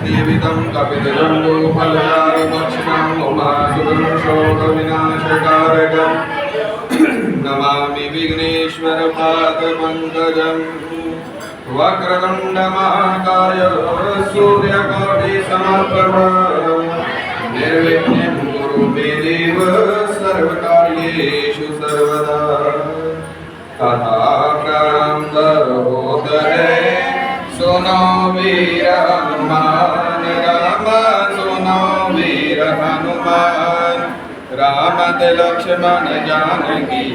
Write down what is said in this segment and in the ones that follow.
देवितं कपितजम्बूफलचारुभक्षणं उमासुतं शोकविनाशकारकं नमामि विघ्नेश्वरपादपङ्कजं वक्रतुण्डमहाकाय सूर्यकोटिसमप्रभ निर्विघ्नं कुरु मे देव सर्वकार्येषु सर्वदा। कथा प्रारंभ होता है सुनो वीर हनुमान राम, सुनो वीर हनुमान राम लक्ष्मण जानकी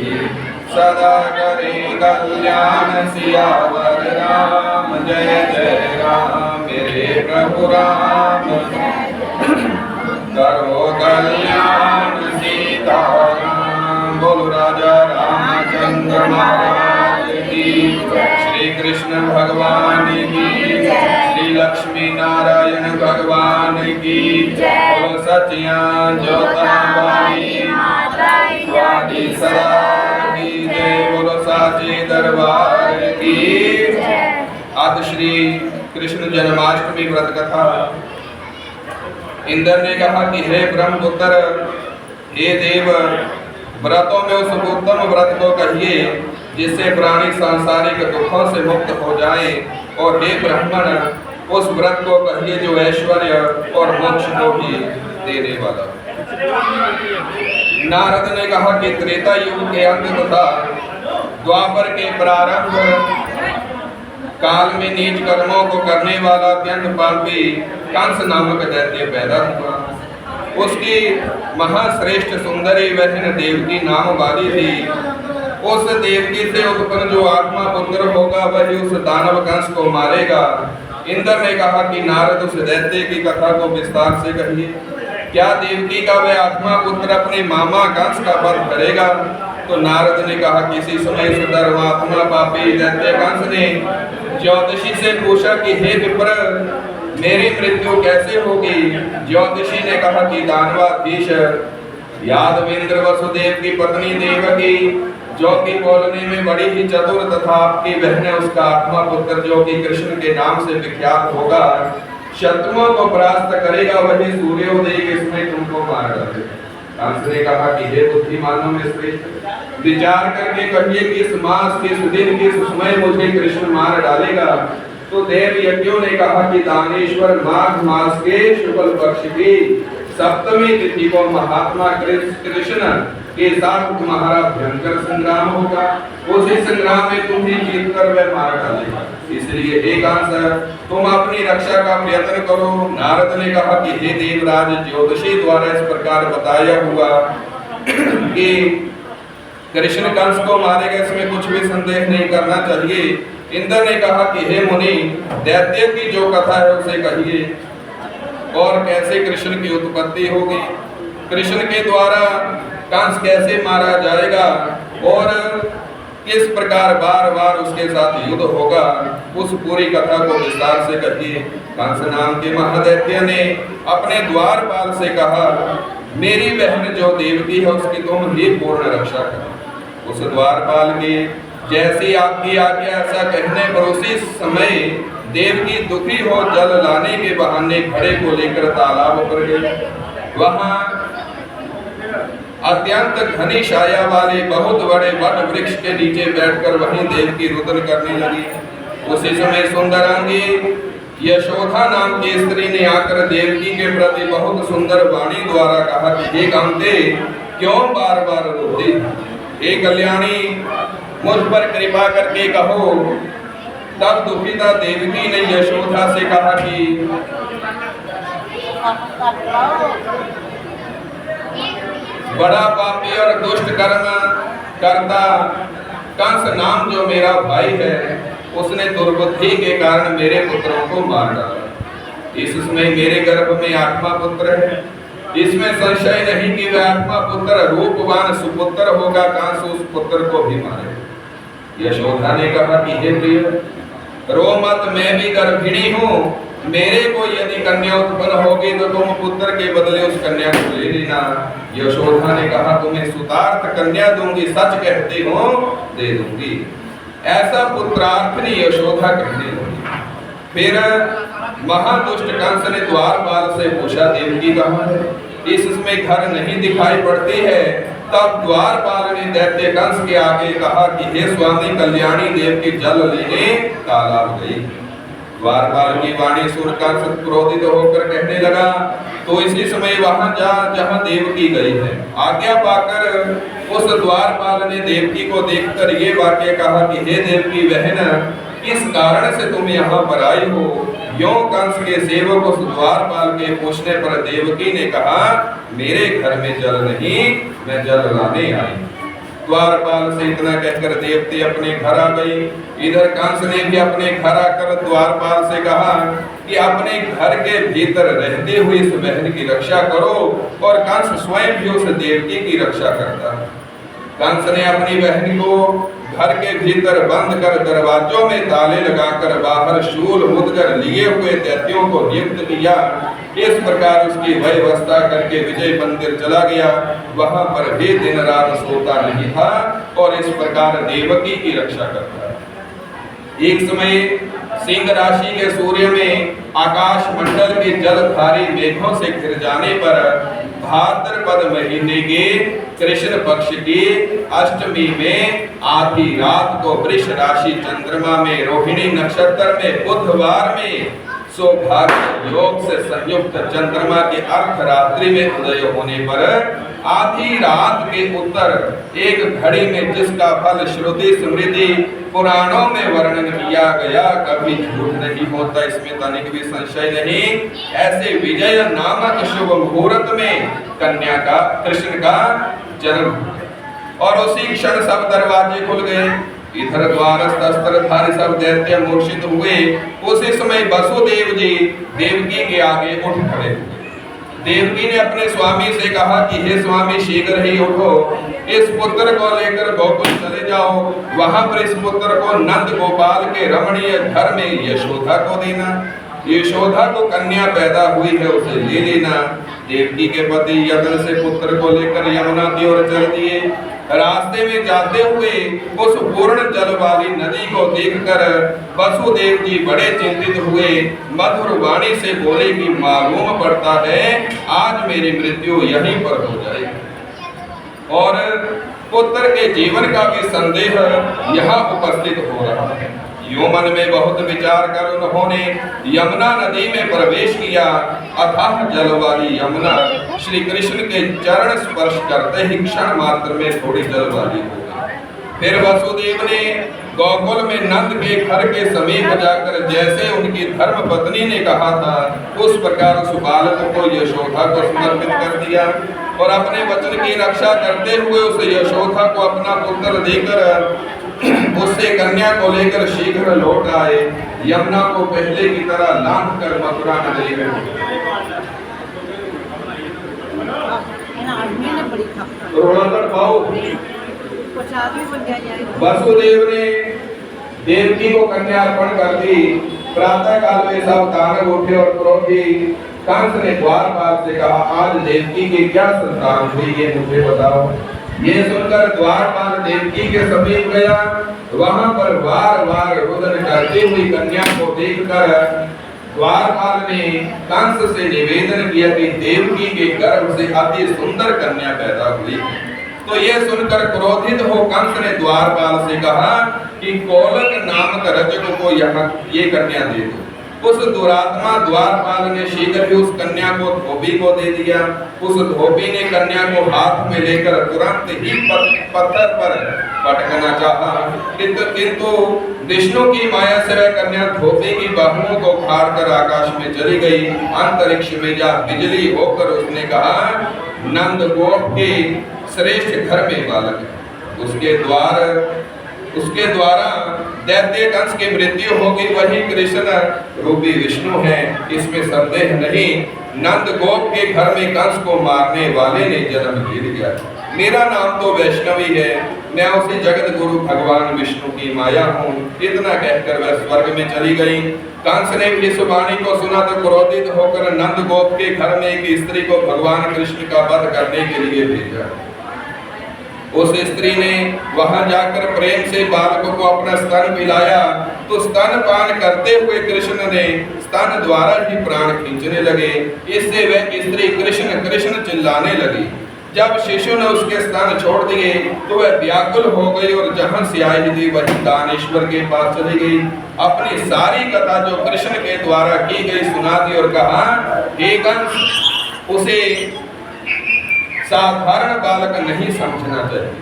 सदा करे कल्याण सियावर राम। जय जय राम मेरे प्रभु राम करो कल्याण सीताराम। बोलो राजा रामचंद्र महाराज की, श्री कृष्ण भगवान की, श्री लक्ष्मी नारायण भगवान की, बोलो सचिया ज्योताबाई वादी सदा की जय। बोलो साचे दरबार की। आज श्री कृष्ण जन्माष्टमी व्रत कथा। इंद्र ने कहा कि हे ब्रह्मपुत्र, हे देव, व्रतों में उस उत्तम व्रत को कहिए जिससे प्राणी सांसारिक दुखों से मुक्त हो जाए, और हे ब्राह्मण, उस व्रत को कहिए जो ऐश्वर्य और मोक्ष को भी देने वाला। नारद ने कहा कि त्रेता युग के अंत तथा द्वापर के प्रारंभ काल में नीच कर्मों को करने वाला अत्यंत पापी कंस नामक दैत्य पैदा हुआ। उसकी महाश्रेष्ठ सुंदरी बहन देवकी नाम वाली थी। उस देवकी से उत्पन्न जो आत्मा पुत्र होगा वही उस दानव कंस को मारेगा। इंद्र ने कहा कि नारद उस दैत्य की कथा को विस्तार से कहिए। क्या देवकी का वह आत्मा पुत्र अपने मामा कंस का वध करेगा? तो नारद ने कहा किसी समय उस धर्मात्मा पापी दैत्य कंस ने ज्योतिषी से पूछा कि हे विप्र, मेरी मृत्यु कैसे होगी? ज्योतिषी ने कहा कि दानवाधीश यादवेंद्र वसुदेव की पत्नी देवकी, जो कि बोलने में बड़ी ही चतुर तथा आपकी बहन है, उसका आत्मा पुत्र जो कि कृष्ण के नाम से विख्यात होगा, शत्रुओं को परास्त करेगा, वही सूर्योदय के समय तुमको मार डालेगा। कंस ने कहा कि हे बुद्धिमानों में श्रेष्ठ, विचार करके कहिए कि इस मास किस दिन किस समय मुझे कृष्ण मार डालेगा। तो देव यज्ञों ने कहा कि दानेश्वर माघ मास के शुक्ल पक्ष की सप्तमी तिथि को महात्मा कृष्ण के साथ तुम्हारा भयंकर संग्राम होगा। उसी संग्राम में तुम ही जीत कर वह मार डालेगा। इसलिए हे कंस, तुम अपनी रक्षा का प्रयत्न करो। नारद ने कहा कि हे देवराज, ज्योतिषी द्वारा इस प्रकार बताया हुआ कि कृष्ण कंस को मारेगा, इसमें कुछ भी संदेह नहीं करना चाहिए। इंद्र ने कहा कि हे मुनि, दैत्य की जो कथा है उसे कहिए, और कैसे कृष्ण की उत्पत्ति होगी, कृष्ण के द्वारा कंस कैसे मारा जाएगा, और किस प्रकार बार बार उसके साथ युद्ध होगा, उस पूरी कथा को विस्तार से कहिए। कंस नाम के महादैत्य ने अपने द्वारपाल से कहा, मेरी बहन जो देवकी है उसकी तुम ही पूर्ण रक्षा करो। उस द्वारपाल की जैसी आपकी आज्ञा ऐसा कहने पर उसी समय देवकी दुखी हो जल लाने के बहाने घड़े को लेकर तालाब पर गई। वहां अत्यंत घनी छाया वाले बहुत बड़े वट वृक्ष के नीचे बैठकर वहीं देवकी रुदन करने लगी। उसी समय सुंदरांगी यशोधा नाम की स्त्री ने आकर देवकी के प्रति बहुत सुंदर वाणी द्वारा कहा कि हे कांते, क्यों बार बार रोती? हे कल्याणी, मुझ पर कृपा करके कहो। तब दुखिता देवकी ने यशोधा से कहा कि बड़ा पापी और दुष्ट कर्म करता कंस नाम जो मेरा भाई है, उसने दुर्बुद्धि के कारण मेरे पुत्रों को मार डाला। इस समय मेरे गर्भ में आत्मा पुत्र है, इसमें संशय नहीं कि वह आत्मा पुत्र रूपवान सुपुत्र होगा। कंस उस पुत्र को भी मारे। यशोधा ने कहा कि हे प्रिय, रो मत, मैं भी गर्भिणी हूँ। मेरे को यदि कन्या उत्पन्न होगी तो तुम पुत्र के बदले उस कन्या को ले लेना। यशोधा ने कहा तुम्हें सुतार्थ कन्या दूंगी, सच कहती हूँ दे दूंगी। ऐसा पुत्रार्थनी यशोधा कहने लगी। फिर महादुष्ट कंस ने द्वारपाल से पूछा, देवकी कहाँ है? इसमें घर नहीं दिखाई पड़ती है। तब द्वारपाल ने दैत्य कंस के आगे कहा कि हे स्वामी, कल्याणी देवकी जल लेने तालाब गई। द्वारपाल की वाणी सुन कंस क्रोधित होकर कहने लगा, तो इसी समय वहां जा जहां देवकी गई है। आज्ञा पाकर उस द्वारपाल ने देवकी को देखकर ये वाक्य कहा कि हे देवकी बहन, किस कारण से तुम यहाँ पर आई हो? यों कंस के सेवक उस द्वारपाल के पूछने पर देवकी ने कहा, मेरे घर में जल नहीं, मैं जल लाने आई। द्वारपाल से इतना कहकर देवती अपने घर आ गई। इधर कंस ने भी अपने घर आकर द्वारपाल से कहा कि अपने घर के भीतर रहते हुए इस बहन की रक्षा करो, और कंस स्वयं भी उस देवती की रक्षा करता। कंस ने अपनी बहन को घर के भीतर बंद कर दरवाजों में ताले लगाकर बाहर शूल मुदगर लिए हुए दैत्यों को नियुक्त किया। इस प्रकार उसकी व्यवस्था करके विजय मंदिर चला गया। वहां पर भी दिन रात सोता नहीं था और इस प्रकार देवकी की रक्षा करता। एक समय सिंह राशि के सूर्य में आकाश मंडल के जलधारी मेघों से घिर जाने पर भाद्रपद महीने के कृष्ण पक्ष की अष्टमी में आधी रात को वृष राशि चंद्रमा में रोहिणी नक्षत्र में बुधवार में सौभाग्य योग से संयुक्त चंद्रमा के अर्धरात्रि में उदय होने पर आधी रात के उत्तर एक घड़ी में जिसका फल श्रुति स्मृति पुराणों में वर्णन किया गया, कभी झूठ नहीं होता, इसमें तनिक भी संशय नहीं। ऐसे विजय नामक शुभ मुहूर्त में कन्या का कृष्ण का जन्म और उसी क्षण सब दरवाजे खुल गए। इधर द्वारस्थ अस्त्रधारी सब दैत्य मूर्छित हुए। उसी समय वसुदेव जी देवकी के आगे उठ खड़े हुए। देवकी ने अपने स्वामी से कहा कि हे स्वामी, शीघ्र ही उठो, इस पुत्र को लेकर गोकुल चले जाओ। वहां पर इस पुत्र को नंद गोपाल के रमणीय घर में यशोदा को देना। यशोदा को कन्या पैदा हुई है, उसे ले लेना। देवकी के पति यत्न से पुत्र को लेकर यमुना की ओर चल दिए। रास्ते में जाते हुए उस पूर्ण जल वाली नदी को देखकर वसुदेव जी बड़े चिंतित हुए। मधुर वाणी से बोले कि मालूम पड़ता है आज मेरी मृत्यु यहीं पर हो जाएगी। और पुत्र के जीवन का भी संदेह यहाँ उपस्थित हो रहा है। यूं मन में बहुत विचार कर उन्होंने यमुना नदी में प्रवेश किया। अथाह जल वाली यमुना श्री कृष्ण के चरण स्पर्श करते ही क्षण मात्र में थोड़ी जल वाली हो गई। फिर वसुदेव ने गोकुल में नंद के घर के समीप जाकर जैसे उनकी धर्म पत्नी ने कहा था उस प्रकार उस बालक को यशोदा को समर्पित कर दिया और अपने वचन की रक्षा करते हुए उस यशोदा को अपना पुत्र देकर उससे कन्या को लेकर शीघ्र लौट आए। यमुना को पहले की तरह लांघ कर मथुरा नगरी में वसुदेव ने देवकी को कन्या अर्पण कर दी। प्रातः काल में सब दानव उठे और क्रोधी कंस ने द्वारपाल से कहा, आज देवकी की क्या संतान हुई, ये मुझे बताओ। ये सुनकर द्वारपाल देवकी के समीप गया। वहां पर बार बार रुदन करती हुई कन्या को देखकर द्वारपाल ने कंस से निवेदन किया कि देवकी के गर्भ से अति सुंदर कन्या पैदा हुई। तो ये सुनकर क्रोधित हो कंस ने द्वारपाल से कहा कि कोलक नामक रजक को यहाँ ये कन्या दे दो। उस दुरात्मा द्वारपाल ने शीघ्र ही उस कन्या को धोबी को दे दिया। उस धोबी ने कन्या को हाथ में लेकर तुरंत ही पत्थर पर पटकना चाहा, किंतु विष्णु की माया से वह कन्या धोबी की बाहुओं को फाड़ कर आकाश में चली गई। अंतरिक्ष में जा बिजली होकर उसने कहा, नंद गोप के श्रेष्ठ घर में बालक है, उसके द्वारा दैत्य कंस की मृत्यु होगी, वही कृष्ण रूपी विष्णु है, इसमें संदेह नहीं। नंद गोप के घर में कंस को मारने वाले ने जन्म ले लिया। मेरा नाम तो वैष्णवी है, मैं उसी जगत गुरु भगवान विष्णु की माया हूँ। इतना कहकर वह स्वर्ग में चली गई। कंस ने भी इस वाणी को सुना तो क्रोधित होकर नंद गोप के घर में एक स्त्री को भगवान कृष्ण का वध करने के लिए भेजा। उस स्त्री ने वहां जाकर प्रेम से बालक को अपना स्तन पिलाया तो स्तन पान करते हुए कृष्ण ने स्तन द्वारा ही प्राण खींचने लगे। इससे वह स्त्री कृष्ण कृष्ण चिल्लाने लगी। जब शिशु ने उसके स्तन छोड़ दिए तो वह व्याकुल हो गई और जहां से आई थी वही दानेश्वर के पास चली गई। अपनी सारी कथा जो कृष्ण के द्वारा की गई सुना दी और कहा, हे कंस, उसे साधारण बालक नहीं समझना चाहिए,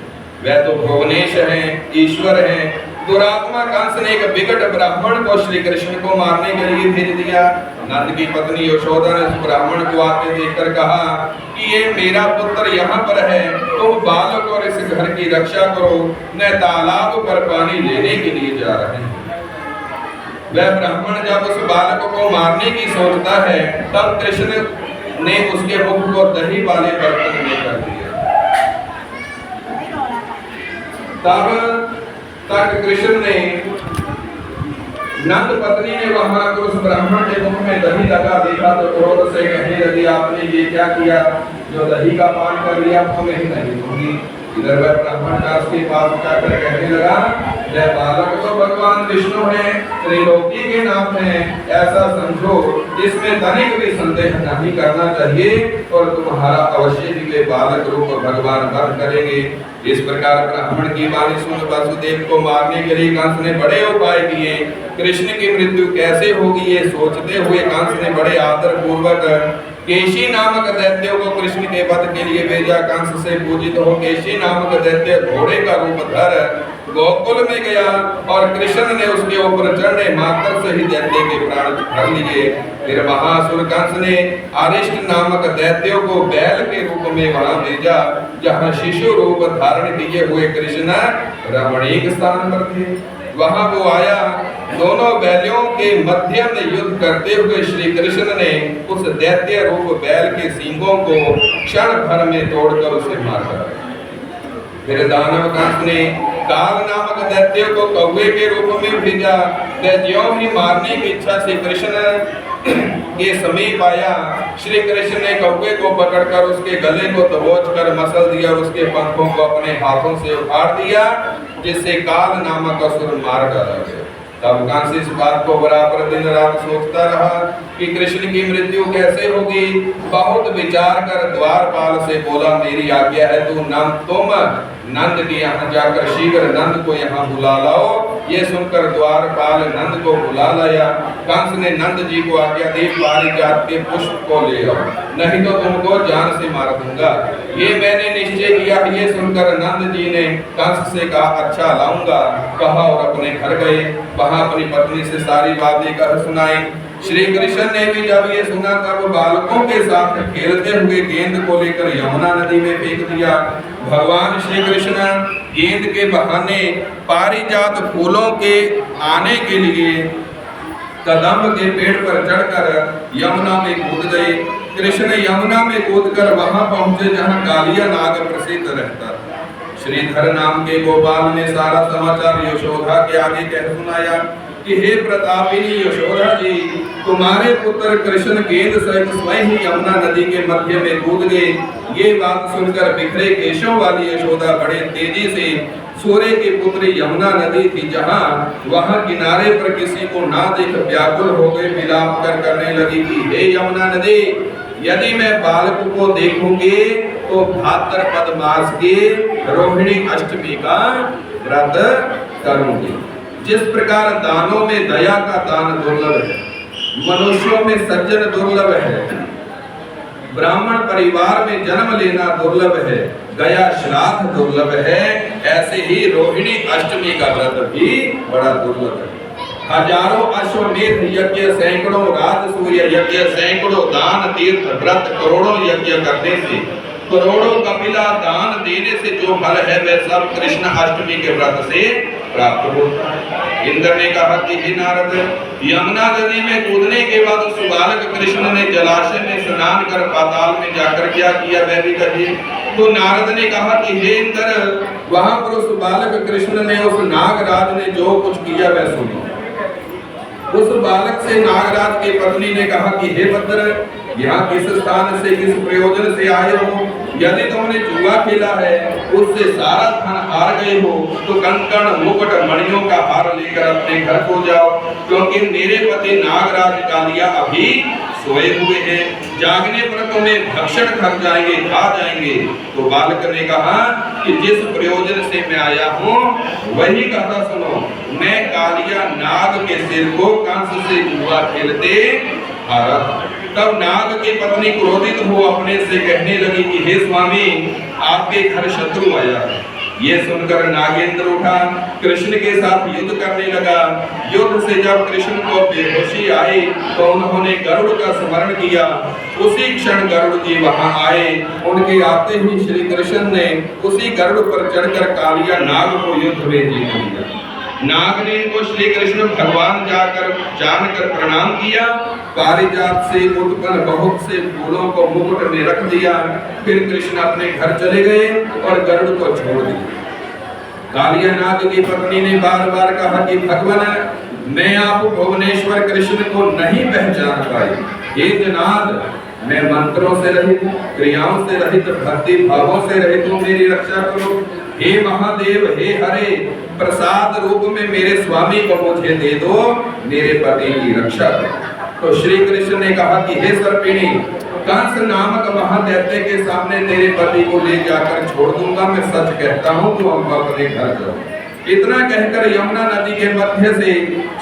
वह तो भुवनेश है, ईश्वर है। दुरात्मा कंस ने एक विकट ब्राह्मण को श्री कृष्ण को मारने के लिए भेज दिया। नंद की पत्नी यशोदा ने उस ब्राह्मण को आते देखकर कहा कि ये मेरा पुत्र यहाँ पर है, तुम बालक और इस घर की रक्षा करो, मैं तालाब पर पानी लेने के लिए जा रहे हैं। वह ब्राह्मण जब उस बालक को मारने की सोचता है तब कृष्ण ने उसके मुख को दही वाले बर्तन में कर दिया। तब तक कृष्ण ने, नंद पत्नी ने वहां उस ब्राह्मण के मुख में दही लगा देखा तो क्रोध से कहने लगी, आपने ये क्या किया, जो दही का पान कर लिया तो मैं ही नहीं दूंगी। इधर वह ब्राह्मण का उसके पास जाकर कहने लगा, यह बालक तो भगवान विष्णु है, त्रिलोकी के नाम है, ऐसा समझो, इसमें तनिक भी संदेह नहीं करना चाहिए और तुम्हारा अवश्य ही वे बालक रूप भगवान वध करेंगे। इस प्रकार ब्राह्मण की वाणी सुन वासुदेव को मारने के लिए कंस ने बड़े उपाय किए। कृष्ण की मृत्यु कैसे होगी ये सोचते हुए कंस ने बड़े आदर पूर्वक केशी नामक दैत्य को कृष्ण के वध के लिए भेजा। कंस से पूजित हो केशी नामक दैत्य घोड़े का रूप धर गोकुल में गया और कृष्ण ने उसके ऊपर चढ़ने मात्र से ही दैत्य के प्राण हर लिए। फिर महासुर कंस ने अरिष्ट नामक दैत्य को बैल के रूप में वहां भेजा, जहां शिशु रूप धारण किए हुए कृष्ण रमणीक स्थान पर थे। वहां वो आया, दोनों बैलों के मध्य में युद्ध करते हुए श्री कृष्ण ने उस दैत्य रूप बैल के सींगों को क्षण भर में तोड़कर उसे मार डाला। फिर दानव कंस ने काल नामक दैत्य को कौवे के रूप में भेजा। वह ज्यों ही मारने की इच्छा से कृष्ण के समीप आया, श्री कृष्ण ने कौवे को पकड़कर उसके गले को दबोच कर मसल दिया, उसके पंखों को अपने हाथों से उखाड़ दिया, जिससे काल नामक असुर मार डाला गया। तब कंस इस बात को बराबर दिन रात सोचता रहा कि कृष्ण की मृत्यु कैसे होगी। बहुत विचार कर द्वारपाल से बोला, मेरी आज्ञा है तुम नंद के यहाँ जाकर शीघ्र नंद को यहाँ बुला लाओ। ये सुनकर द्वारपाल नंद को बुला लाया। कंस ने नंद जी को आज्ञा दी, पारिजात के पुष्प को ले आओ, नहीं तो तुमको जान से मार दूंगा। ये मैंने निश्चय किया। ये सुनकर नंद जी ने कंस से कहा, अच्छा लाऊंगा, कहा और अपने घर गए। वहां अपनी पत्नी से सारी बातें कह सुनाई। श्री कृष्ण ने भी जब ये सुना तब बालकों के साथ खेलते हुए गेंद को लेकर यमुना नदी में फेंक दिया। भगवान श्री कृष्ण गेंद के बहाने पारिजात फूलों के आने के लिए कदम्ब के पेड़ पर चढ़कर यमुना में कूद गए। कृष्ण यमुना में कूदकर वहां पहुंचे जहां कालिया नाग प्रसिद्ध रहता था। श्रीधर नाम के गोपाल ने सारा समाचार यशोदा के आगे कह सुनाया कि हे प्रतापिनी यशोदा जी, तुम्हारे पुत्र कृष्ण गेंद सहित स्वयं ही यमुना नदी के मध्य में कूद गए। ये बात सुनकर बिखरे केशों वाली यशोदा बड़े तेजी से सूर्य की पुत्री यमुना नदी थी जहां वहां किनारे पर किसी को ना देख व्याकुल हो गए, विलाप कर करने लगी कि हे यमुना नदी, यदि मैं बालक को देखूंगी तो भाद्रपद मास की रोहिणी अष्टमी का व्रत करूंगी। जिस प्रकार दानों में दया का दान दुर्लभ है, मनुष्यों में सज्जन दुर्लभ है, ब्राह्मण परिवार में जन्म लेना दुर्लभ है, गया श्राद्ध दुर्लभ है, ऐसे ही रोहिणी अष्टमी का व्रत भी बड़ा दुर्लभ है। हजारों अश्वमेध यज्ञ, सैकड़ों राजसूय यज्ञ, सैकड़ों दान तीर्थ व्रत, करोड़ों यज्ञ करने से, करोड़ों कपिला दान देने से जो फल है वह सब कृष्ण अष्टमी के व्रत से प्राप्त होता है। इंद्र ने कहा कि हे नारद, यमुना नदी में कूदने के बाद उस बालक कृष्ण ने जलाशय में स्नान कर पाताल में जाकर क्या किया वह भी कहिए। तो नारद ने कहा कि हे इंद्र, वहां पर उस बालक कृष्ण ने, उस नागराज ने जो कुछ किया वह सुनो। उस बालक से नागराज की पत्नी ने कहा कि हे पुत्र, यहाँ किस स्थान से किस प्रयोजन से आए हो? यदि तुमने जुआ खेला है, उससे सारा धन हार गए हो, तो कंकण मुकुट मणियों का हार लेकर अपने घर को जाओ, क्योंकि मेरे पति नागराज कालिया अभी सोए हुए हैं। जागने पर तुम्हें भक्षण कर जाएंगे, खा जाएंगे। तो बालक ने कहा कि जिस प्रयोजन से मैं आया हूँ वही कथा सुनो। मैं कालिया नाग के सिर को कंस से जुआ खेलते हारा। तब नाग की पत्नी क्रोधित हो अपने से कहने लगी कि हे स्वामी, आपके घर शत्रु आया। ये सुनकर नागेंद्र उठा, कृष्ण के साथ युद्ध करने लगा। युद्ध से जब कृष्ण को बेहोशी आई तो उन्होंने गरुड़ का स्मरण किया। उसी क्षण गरुड़ जी वहां आए। उनके आते ही श्री कृष्ण ने उसी गरुड़ पर चढ़कर कालिया नाग को युद्ध में जीत लिया। नाग ने इनको श्री कृष्ण भगवान जानकर प्रणाम किया। पारिजात से उत्पन्न बहुत से फूलों को मुकुट में रख दिया। फिर कृष्ण अपने घर चले गए और गरुड़ को छोड़ दिया। कालिया नाग की पत्नी ने बार बार कहा कि भगवान, मैं आप भुवनेश्वर कृष्ण को नहीं पहचान पाई। हे जनार्द, मैं मंत्रों से रहित, क्रियाओं से रहित, भक्ति भावों से रहित हूँ, मेरी रक्षा करो। हे महादेव, हे हरे, प्रसाद रूप में मेरे स्वामी को मुझे दे दो, मेरे पति की रक्षा करो। तो श्री कृष्ण ने कहा कि हे सर्पिणी, कंस नामक महादैत्य के सामने तेरे पति को ले जाकर छोड़ दूंगा। मैं सच कहता हूँ, तो हम अपने घर जाओ। इतना कहकर यमुना नदी के मध्य से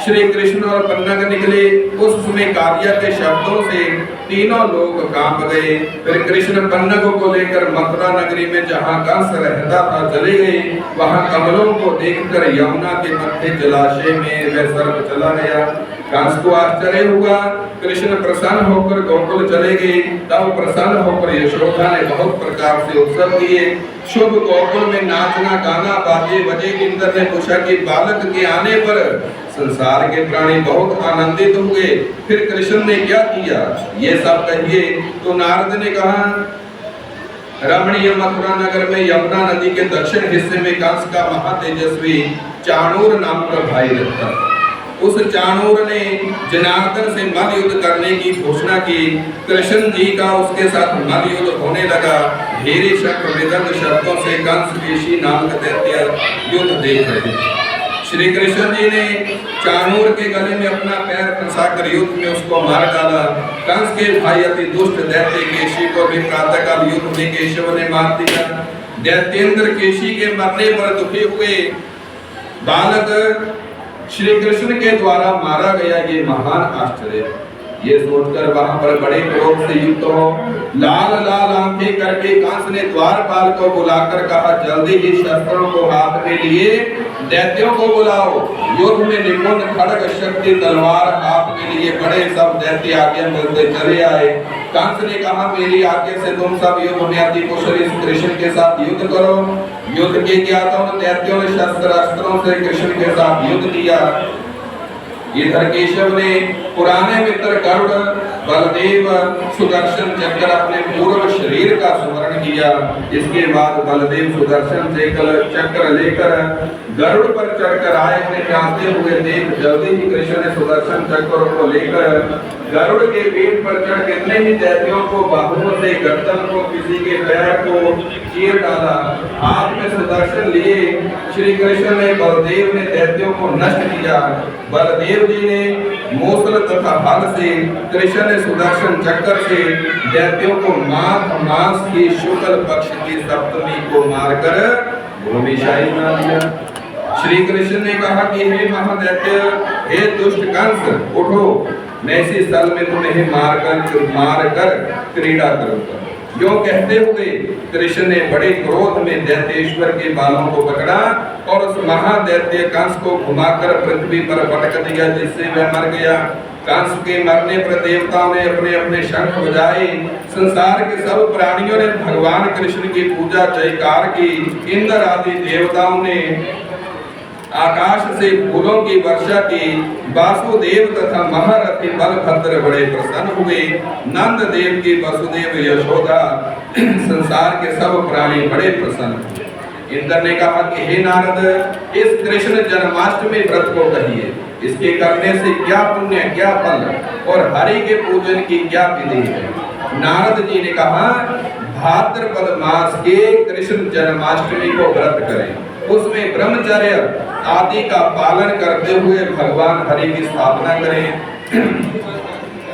श्री कृष्ण और पन्नग निकले। उस समय कालिया के शब्दों से तीनों लोग कांप गए। फिर कृष्ण पन्नग को लेकर मथुरा नगरी में जहाँ कंस रहता था चले गए। वहाँ कमलों को देखकर यमुना के मध्य जलाशय में वह सर्प चला गया। कंस को आश्चर्य हुआ। कृष्ण प्रसन्न होकर गोकुल चले गए। तब प्रसन्न होकर यशोदा ने बहुत प्रकार से उत्सव किए। शुभ गोकुल में नाचना गाना बाजे बजे। इंद्र ने पूछा कि बालक के आने पर संसार के प्राणी बहुत आनंदित हुए, फिर कृष्ण ने क्या किया, ये सब कहिए। तो नारद ने कहा, रमणीय मथुरा नगर में यमुना नदी के दक्षिण हिस्से में कंस का महातेजस्वी चाणूर नाम का भाई रहता। उस चाणूर ने जनार्दन से मल युद्ध करने की घोषणा की। कृष्ण जी का उसके साथ मल युद्ध होने लगा। ढेरी शंख मृदंग शब्दों से कंस केशी नामक दैत्य युद्ध देख रहे। श्री कृष्ण जी ने चाणूर के गले में अपना पैर फंसाकर युद्ध में उसको मार डाला। कंस के भाई अति दुष्ट दैत्य केशी को भी प्रातःकाल युद्ध में केशव ने मार दिया। दैत्येंद्र केशी के मरने पर दुखी हुए। बालक श्री कृष्ण के द्वारा मारा गया, ये महान आश्चर्य। ये सोचकर वहां पर बड़े क्रोध से युक्त हो लाल लाल आंखें करके कंस ने द्वारपाल को बुलाकर कहा, जल्दी ही शस्त्रों को हाथ में लिए दैत्यों को बुलाओ। युद्ध में निपुण खड्ग शक्ति तलवार हाथ में लिए बड़े सब दैत्य आगे मिलते चले आए। कंस ने कहा, मेरी आज्ञा से तुम सब युद्ध में अति कुशल इस कृष्ण के साथ युद्ध करो। युद्ध के ज्ञाता दैत्यों ने शस्त्र अस्त्रों से कृष्ण के साथ युद्ध किया। इधर केशव ने पुराने मित्र गरुड़, बलदेव, सुदर्शन चक्र अपने पूर्व शरीर का स्मरण किया। इसके बाद बलदेव सुदर्शन चक्र लेकर गरुड़ पर चढ़कर आए। उन्हें जानते हुए देख जल्दी ही कृष्ण ने सुदर्शन चक्र को लेकर गरुड़ के पीठ पर चढ़ कितने ही दैत्यों को बाहुओं से, गर्दन को, किसी के पैर को चीर डाला। हाथ में सुदर्शन लिए श्री कृष्ण ने बलदेव ने दैत्यों को नष्ट किया। बलदेव जी ने मूसल तथा हल से, कृष्ण ने सुदर्शन चक्र से दैत्यों को माघ मास की शुक्ल पक्ष की सप्तमी को मारकर भूमिशाही बना दिया। श्री कृष्ण ने कहा कि हे महादैत्य, हे दुष्ट कंस, उठो, मैं इसी स्थल में तुम्हें मारकर क्रीड़ा करूंगा। यो कहते हुए कृष्ण ने बड़े क्रोध में दैत्येश्वर के बालों को पकड़ा और उस महादैत्य कंस को घुमाकर पृथ्वी पर पटक दिया, जिससे वह मर गया। कंस के मरने पर देवताओं ने अपने अपने शंख बजाए। संसार के सब प्राणियों ने भगवान कृष्ण की पूजा जयकार की। इंद्र आदि देवताओं ने आकाश से फूलों की वर्षा की। वासुदेव तथा महारथी बलभद्र बड़े प्रसन्न हुए। नंद देव की वसुदेव यशोदा, संसार के सब प्राणी बड़े प्रसन्न हुए। इंद्र ने कहा कि हे नारद, इस कृष्ण जन्माष्टमी व्रत को कहिए। इसके करने से क्या पुण्य, क्या फल और हरि के पूजन की क्या विधि है। नारद जी ने कहा, भाद्रपद मास के कृष्ण जन्माष्टमी को व्रत करें, उसमें ब्रह्मचर्य आदि का पालन करते हुए भगवान हरि की स्थापना करें।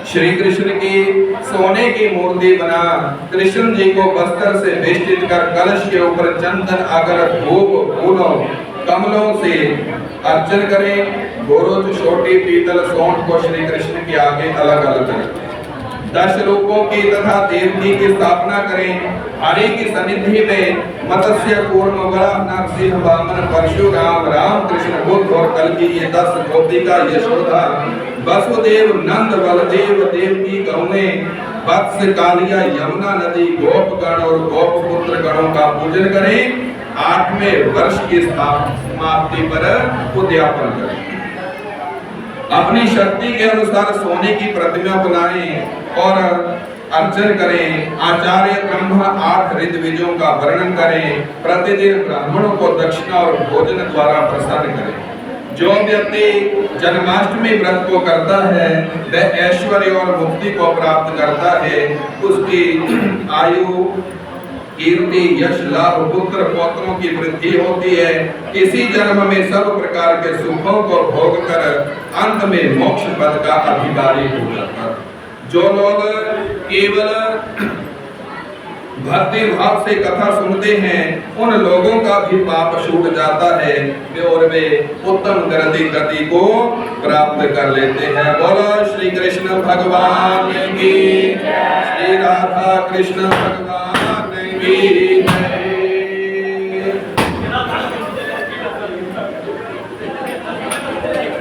श्री कृष्ण की सोने की मूर्ति बना कृष्ण जी को बस्तर से वेष्टित कर कलश के ऊपर चंदन, अगर, धूप, फूलों, कमलों से अर्चन करें। गोरोच, छोटी, पीतल, सोंठ को श्री कृष्ण के आगे अलग अलग करें। 10 रूपों की तथा देवती की स्थापना करें। हरि की सन्निधि में मत्स्य, कूर्म, वराह, नरसिंह, वामन, परशुराम, राम, कृष्ण, बुद्ध और कल्कि ये 10 गोपिका, यशोदा, वसुदेव, नंद, बलदेव, देवकी, गौएं, वत्स, कालिया, यमुना नदी, गोपगण और गोपपुत्र गणों का पूजन करें। 8वें वर्ष की समाप्ति पर उद्यापन करें। अपनी शक्ति के अनुसार सोने की प्रतिमा बनाएं और अर्चन करें। आचार्य ब्रह्मा 8 ऋग्वेदों का वर्णन करें। प्रतिदिन ब्राह्मणों को दक्षिणा और भोजन द्वारा प्रसन्न करें। जो व्यक्ति जन्माष्टमी व्रत को करता है वह ऐश्वर्य और मुक्ति को प्राप्त करता है। उसकी आयु, कीर्ति, यश, लाभ, पुत्र पौत्रों की वृद्धि होती है। इसी जन्म में सब प्रकार के सुखों को भोग कर अंत में मोक्ष पद का अधिकारी हो जाता है। जो लोग केवल भक्ति भाव से कथा सुनते हैं उन लोगों का भी पाप छूट जाता है और वे उत्तम गति को प्राप्त कर लेते हैं। बोलो श्री कृष्ण भगवान की, श्री राधा कृष्ण भगवान की।